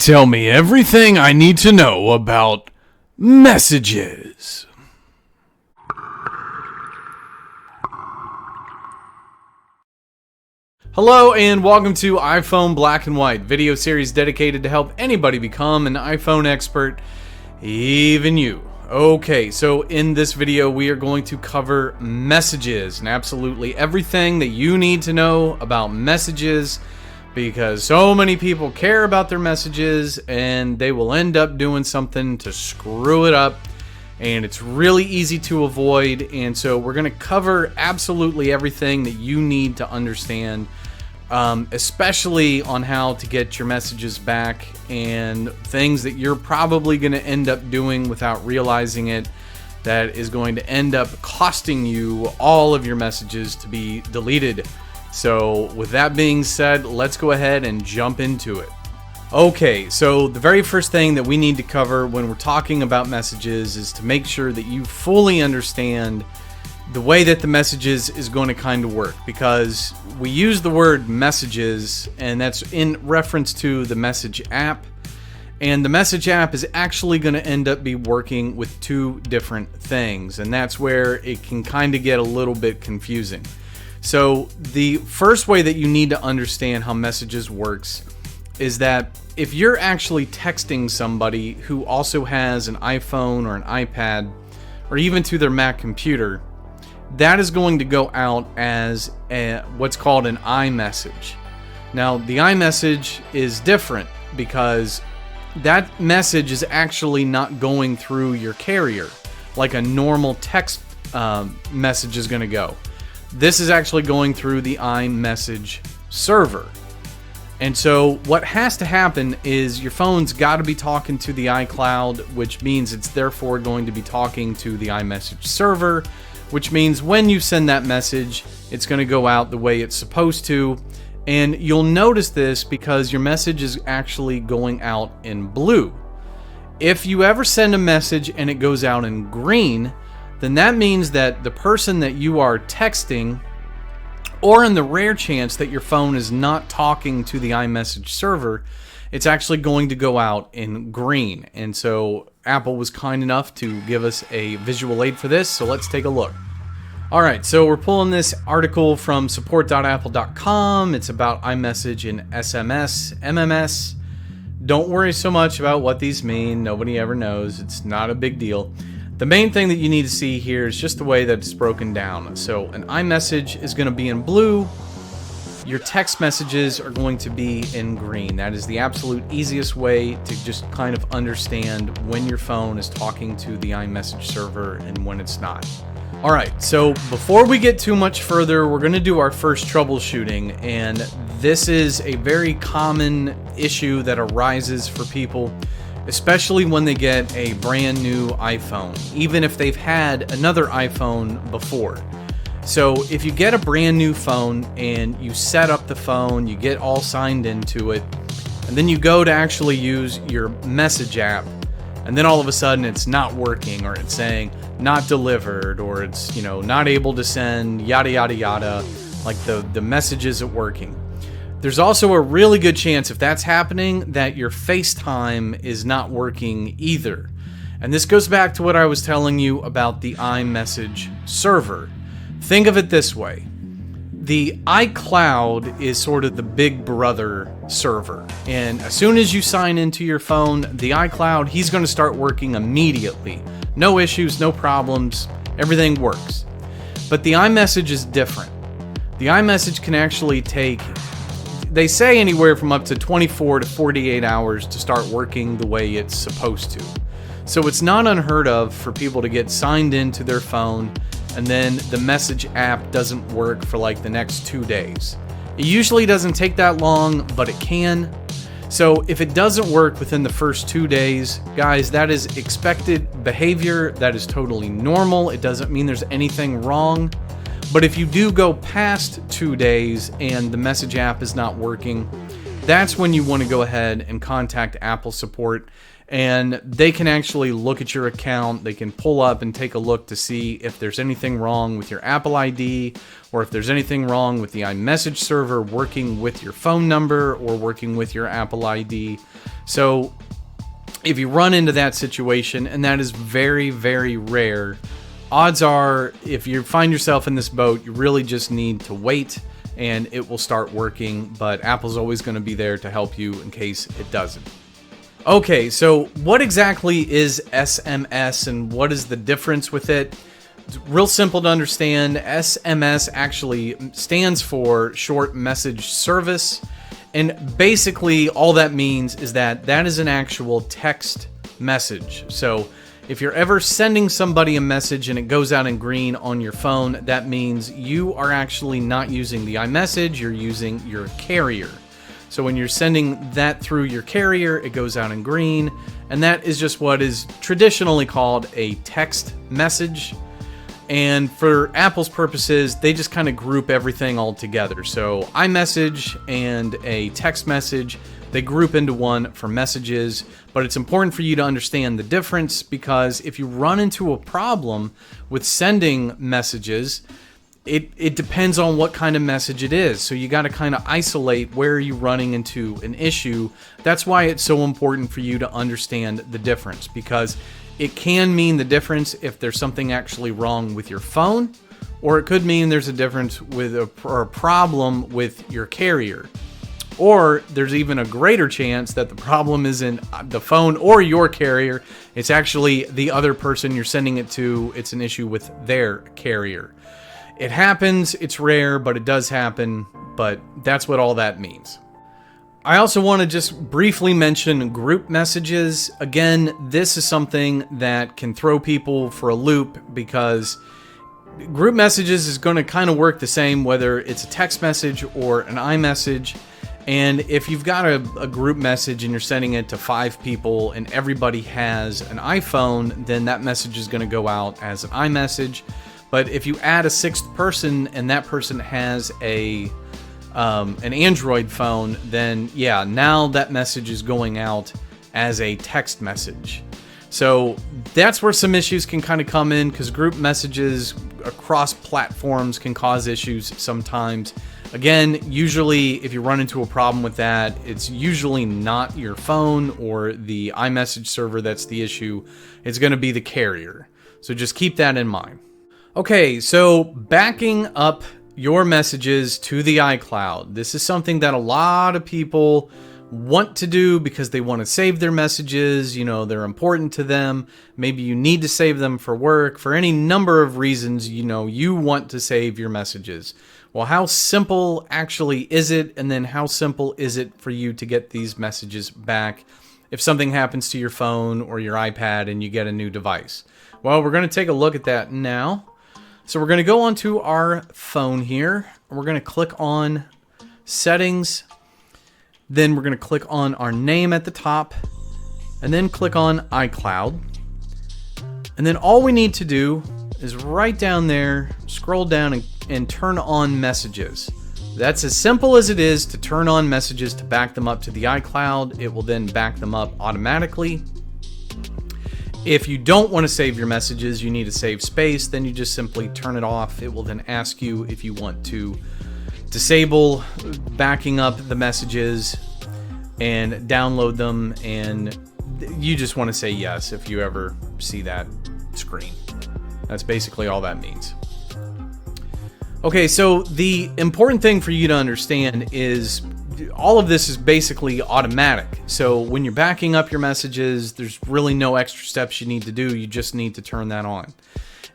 Tell me everything I need to know about messages. Hello and welcome to iPhone Black and White, video series dedicated to help anybody become an iPhone expert, even you. Okay, so in this video we are going to cover messages and absolutely everything that you need to know about messages, because so many people care about their messages and they will end up doing something to screw it up, and it's really easy to avoid. And so we're going to cover absolutely everything that you need to understand, especially on how to get your messages back and things that you're probably going to end up doing without realizing it that is going to end up costing you all of your messages to be deleted. So with that being said, let's go ahead and jump into it. Okay, so the very first thing that we need to cover when we're talking about messages is to make sure that you fully understand the way that the messages is going to kind of work, because we use the word messages and that's in reference to the message app, and the message app is actually going to end up be working with two different things, and that's where it can kind of get a little bit confusing. So the first way that you need to understand how messages works is that if you're actually texting somebody who also has an iPhone or an iPad or even to their Mac computer, that is going to go out as what's called an iMessage. Now the iMessage is different because that message is actually not going through your carrier like a normal text message is going to go. This is actually going through the iMessage server. And so what has to happen is your phone's got to be talking to the iCloud, which means it's therefore going to be talking to the iMessage server, which means when you send that message, it's going to go out the way it's supposed to. And you'll notice this because your message is actually going out in blue. If you ever send a message and it goes out in green, then that means that the person that you are texting, or in the rare chance that your phone is not talking to the iMessage server, it's actually going to go out in green. And so Apple was kind enough to give us a visual aid for this, so let's take a look. Alright, so we're pulling this article from support.apple.com. It's about iMessage and SMS, MMS. Don't worry so much about what these mean. Nobody ever knows. It's not a big deal. The main thing that you need to see here is just the way that it's broken down. So an iMessage is going to be in blue. Your text messages are going to be in green. That is the absolute easiest way to just kind of understand when your phone is talking to the iMessage server and when it's not. Alright, so before we get too much further, we're going to do our first troubleshooting, and this is a very common issue that arises for people, especially when they get a brand new iPhone, even if they've had another iPhone before. So if you get a brand new phone and you set up the phone, you get all signed into it, and then you go to actually use your message app, and then all of a sudden it's not working, or it's saying not delivered, or it's, not able to send, yada yada yada, like the message isn't working. There's also a really good chance, if that's happening, that your FaceTime is not working either. And this goes back to what I was telling you about the iMessage server. Think of it this way. The iCloud is sort of the big brother server. And as soon as you sign into your phone, the iCloud, he's going to start working immediately. No issues, no problems, everything works. But the iMessage is different. The iMessage can actually take, they say, anywhere from up to 24 to 48 hours to start working the way it's supposed to. So it's not unheard of for people to get signed into their phone and then the message app doesn't work for like the next 2 days. It usually doesn't take that long, but it can. So if it doesn't work within the first 2 days, guys, that is expected behavior. That is totally normal. It doesn't mean there's anything wrong. But if you do go past 2 days and the message app is not working, that's when you want to go ahead and contact Apple support, and they can actually look at your account. They can pull up and take a look to see if there's anything wrong with your Apple ID, or if there's anything wrong with the iMessage server working with your phone number or working with your Apple ID. So if you run into that situation, and that is very, very rare, odds are if you find yourself in this boat, you really just need to wait and it will start working, but Apple's always going to be there to help you in case it doesn't. Okay, so what exactly is SMS and what is the difference with it? It's real simple to understand. SMS actually stands for Short Message Service. And basically all that means is that is an actual text message. So if you're ever sending somebody a message and it goes out in green on your phone, that means you are actually not using the iMessage, you're using your carrier. So when you're sending that through your carrier, it goes out in green, and that is just what is traditionally called a text message. And for Apple's purposes, they just kind of group everything all together. So iMessage and a text message, they group into one for messages. But it's important for you to understand the difference, because if you run into a problem with sending messages, it depends on what kind of message it is. So you got to kind of isolate where you're running into an issue. That's why it's so important for you to understand the difference, because it can mean the difference if there's something actually wrong with your phone, or it could mean there's a difference with a problem with your carrier. Or there's even a greater chance that the problem isn't the phone or your carrier. It's actually the other person you're sending it to. It's an issue with their carrier. It happens, it's rare, but it does happen, but that's what all that means. I also want to just briefly mention group messages. Again, this is something that can throw people for a loop, because group messages is going to kind of work the same whether it's a text message or an iMessage. And if you've got a group message and you're sending it to 5 people and everybody has an iPhone, then that message is going to go out as an iMessage. But if you add a 6th person and that person has an Android phone, then yeah, now that message is going out as a text message. So that's where some issues can kind of come in, because group messages across platforms can cause issues sometimes. Again, usually if you run into a problem with that, it's usually not your phone or the iMessage server that's the issue. It's going to be the carrier. So just keep that in mind. Okay, so backing up your messages to the iCloud. This is something that a lot of people want to do because they want to save their messages. You know, they're important to them. Maybe you need to save them for work. For any number of reasons, you know, you want to save your messages. Well, how simple actually is it? And then how simple is it for you to get these messages back if something happens to your phone or your iPad and you get a new device? Well, we're going to take a look at that now. So we're going to go onto our phone here. We're going to click on Settings. Then we're going to click on our name at the top. And then click on iCloud. And then all we need to do is right down there, scroll down and turn on messages. That's as simple as it is to turn on messages to back them up to the iCloud. It will then back them up automatically. If you don't want to save your messages, you need to save space, then you just simply turn it off. It will then ask you if you want to disable backing up the messages and download them, and you just want to say yes if you ever see that screen. That's basically all that means. Okay, so the important thing for you to understand is all of this is basically automatic. So when you're backing up your messages, there's really no extra steps you need to do. You just need to turn that on.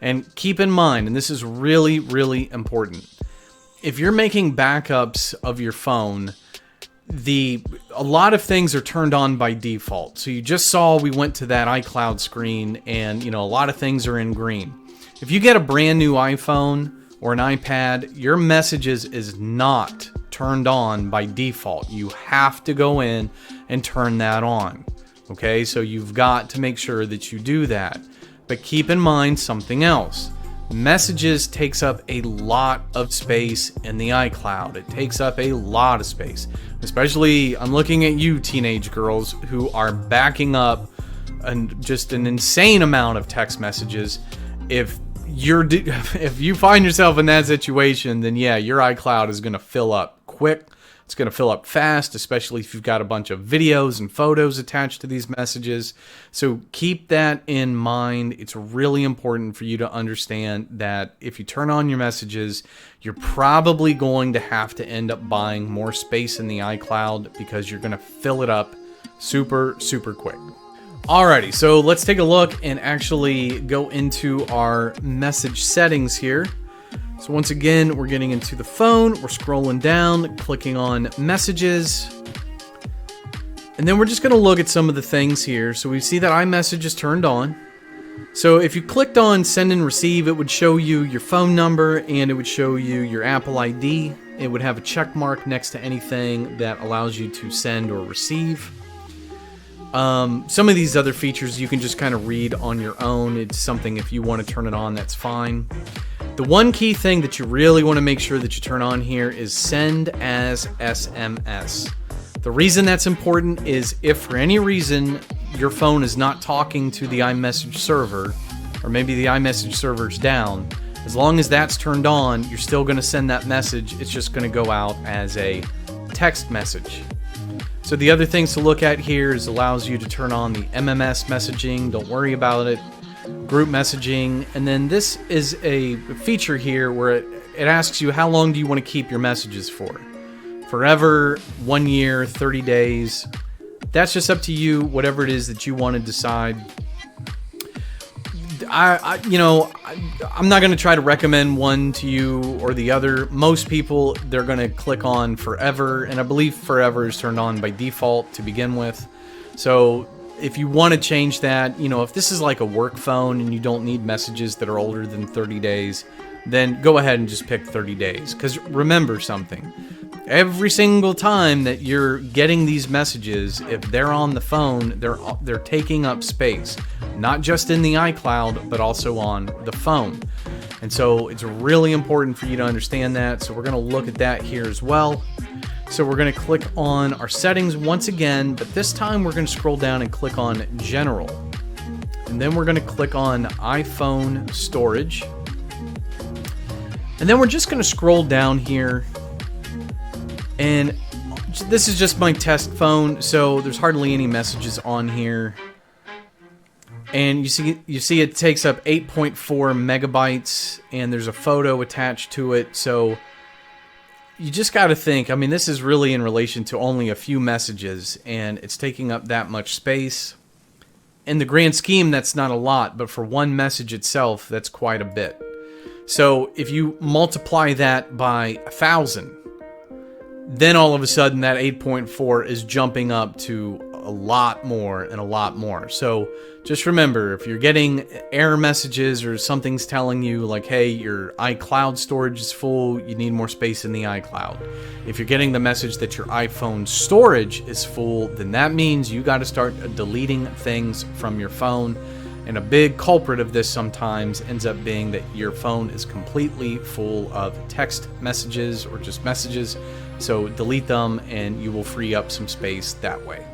And keep in mind, and this is really, really important, if you're making backups of your phone, a lot of things are turned on by default. So you just saw we went to that iCloud screen, and you know, a lot of things are in green. If you get a brand new iPhone or an iPad, your messages is not turned on by default. You have to go in and turn that on. Okay, so you've got to make sure that you do that. But keep in mind something else. Messages takes up a lot of space in the iCloud. It takes up a lot of space. Especially, I'm looking at you teenage girls who are backing up just an insane amount of text messages. If you find yourself in that situation, then yeah, your iCloud is going to fill up quick. It's going to fill up fast, especially if you've got a bunch of videos and photos attached to these messages. So keep that in mind. It's really important for you to understand that if you turn on your messages, you're probably going to have to end up buying more space in the iCloud because you're going to fill it up super, super quick. Alrighty, so let's take a look and actually go into our message settings here. So once again, we're getting into the phone, we're scrolling down, clicking on messages, and then we're just going to look at some of the things here. So we see that iMessage is turned on. So if you clicked on send and receive, it would show you your phone number and it would show you your Apple ID. It would have a check mark next to anything that allows you to send or receive. Some of these other features you can just kind of read on your own. It's something, if you want to turn it on, that's fine. The one key thing that you really want to make sure that you turn on here is send as SMS. The reason that's important is if for any reason your phone is not talking to the iMessage server, or maybe the iMessage server's down, as long as that's turned on, you're still going to send that message. It's just going to go out as a text message. So the other things to look at here is allows you to turn on the MMS messaging. Don't worry about it. Group messaging, and then this is a feature here where it asks you how long do you want to keep your messages for. Forever, 1 year, 30 days. That's just up to you, whatever it is that you want to decide. I'm not going to try to recommend one to you or the other. Most people, they're going to click on forever, and I believe forever is turned on by default to begin with. So if you want to change that, if this is like a work phone and you don't need messages that are older than 30 days, then go ahead and just pick 30 days. Because remember something, every single time that you're getting these messages, if they're on the phone, they're taking up space, not just in the iCloud, but also on the phone. And so it's really important for you to understand that. So we're going to look at that here as well. So we're going to click on our settings once again, but this time we're going to scroll down and click on General. And then we're going to click on iPhone Storage. And then we're just going to scroll down here. And this is just my test phone, so there's hardly any messages on here. And you see it takes up 8.4 megabytes, and there's a photo attached to it, so you just got to think, I mean, this is really in relation to only a few messages, and it's taking up that much space. In the grand scheme, that's not a lot, but for one message itself, that's quite a bit. So if you multiply that by 1,000, then all of a sudden that 8.4 is jumping up to a lot more and a lot more. So just remember, if you're getting error messages or something's telling you like, hey, your iCloud storage is full, you need more space in the iCloud. If you're getting the message that your iPhone storage is full, then that means you got to start deleting things from your phone. And a big culprit of this sometimes ends up being that your phone is completely full of text messages or just messages. So delete them and you will free up some space that way.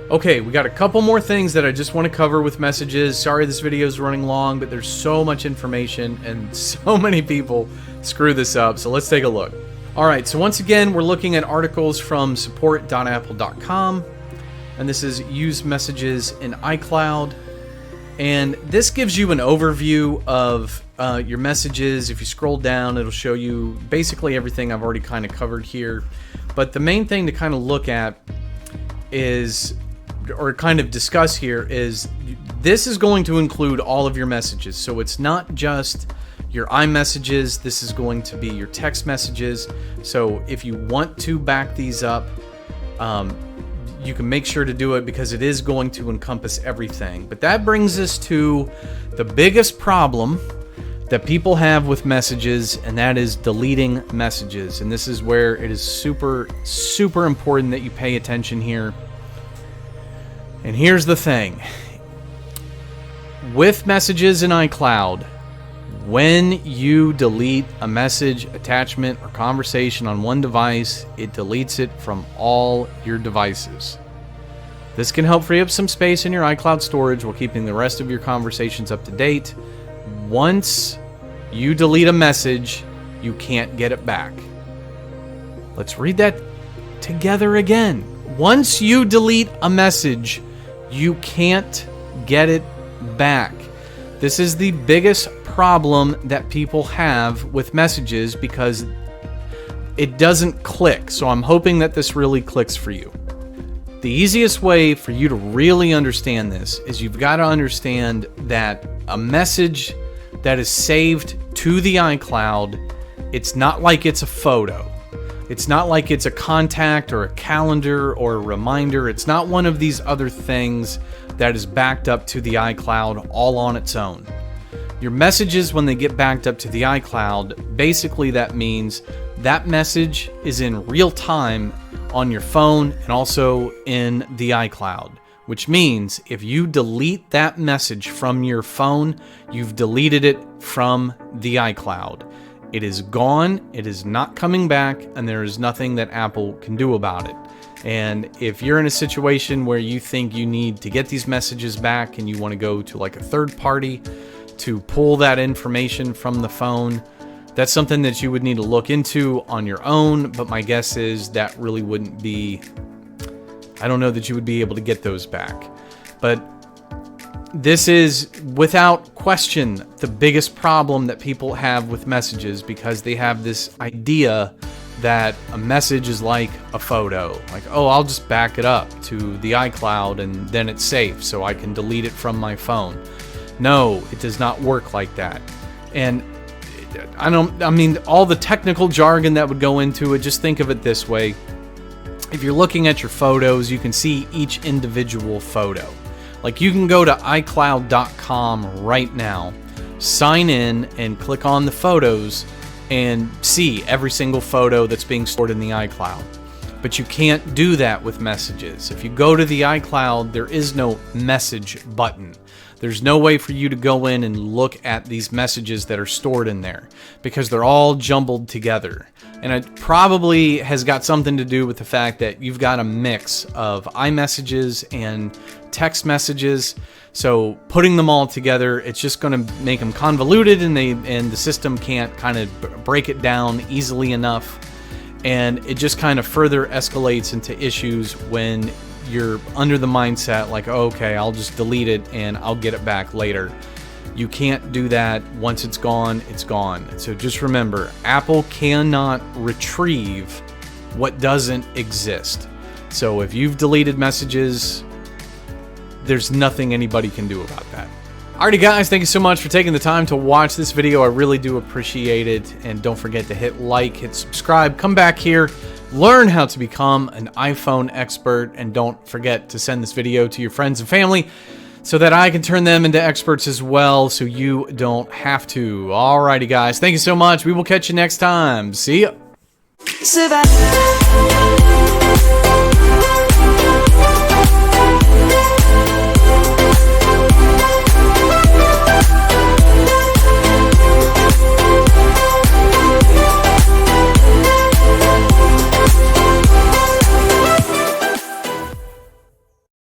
Okay, we got a couple more things that I just want to cover with messages. Sorry this video is running long, but there's so much information and so many people screw this up. So let's take a look. All right, so once again, we're looking at articles from support.apple.com. And this is use messages in iCloud. And this gives you an overview of your messages. If you scroll down, it'll show you basically everything I've already kind of covered here. But the main thing to kind of look at is, or kind of discuss here, is this is going to include all of your messages. So it's not just your iMessages. This is going to be your text messages. So if you want to back these up, you can make sure to do it because it is going to encompass everything. But that brings us to the biggest problem that people have with messages, and that is deleting messages. And this is where it is super, super important that you pay attention here. And here's the thing. With messages in iCloud, when you delete a message, attachment, or conversation on one device, it deletes it from all your devices. This can help free up some space in your iCloud storage while keeping the rest of your conversations up to date. Once you delete a message, you can't get it back. Let's read that together again. Once you delete a message, you can't get it back. This is the biggest problem that people have with messages because it doesn't click. So I'm hoping that this really clicks for you. The easiest way for you to really understand this is you've got to understand that a message that is saved to the iCloud, it's not like it's a photo. It's not like it's a contact or a calendar or a reminder. It's not one of these other things that is backed up to the iCloud all on its own. Your messages, when they get backed up to the iCloud, basically that means that message is in real time on your phone and also in the iCloud, which means if you delete that message from your phone, you've deleted it from the iCloud. It is gone, it is not coming back, and there is nothing that Apple can do about it. And if you're in a situation where you think you need to get these messages back and you want to go to like a third party to pull that information from the phone, that's something that you would need to look into on your own, but my guess is that really wouldn't be, I don't know that you would be able to get those back. But this is, without question, the biggest problem that people have with messages because they have this idea that a message is like a photo. Like, oh, I'll just back it up to the iCloud and then it's safe so I can delete it from my phone. No, it does not work like that. And I mean, all the technical jargon that would go into it, just think of it this way. If you're looking at your photos, you can see each individual photo. Like you can go to iCloud.com right now, sign in and click on the photos and see every single photo that's being stored in the iCloud. But you can't do that with messages. If you go to the iCloud, there is no message button. There's no way for you to go in and look at these messages that are stored in there because they're all jumbled together. And it probably has got something to do with the fact that you've got a mix of iMessages and text messages. So putting them all together, it's just going to make them convoluted and the system can't kind of break it down easily enough. And it just kind of further escalates into issues when you're under the mindset like, oh, okay, I'll just delete it and I'll get it back later. You can't do that. Once it's gone, it's gone. So just remember, Apple cannot retrieve what doesn't exist. So if you've deleted messages, there's nothing anybody can do about that. Alrighty guys, thank you so much for taking the time to watch this video. I really do appreciate it. And don't forget to hit like, hit subscribe, come back here, learn how to become an iPhone expert, and don't forget to send this video to your friends and family so that I can turn them into experts as well so you don't have to. Alrighty guys, thank you so much. We will catch you next time. See ya.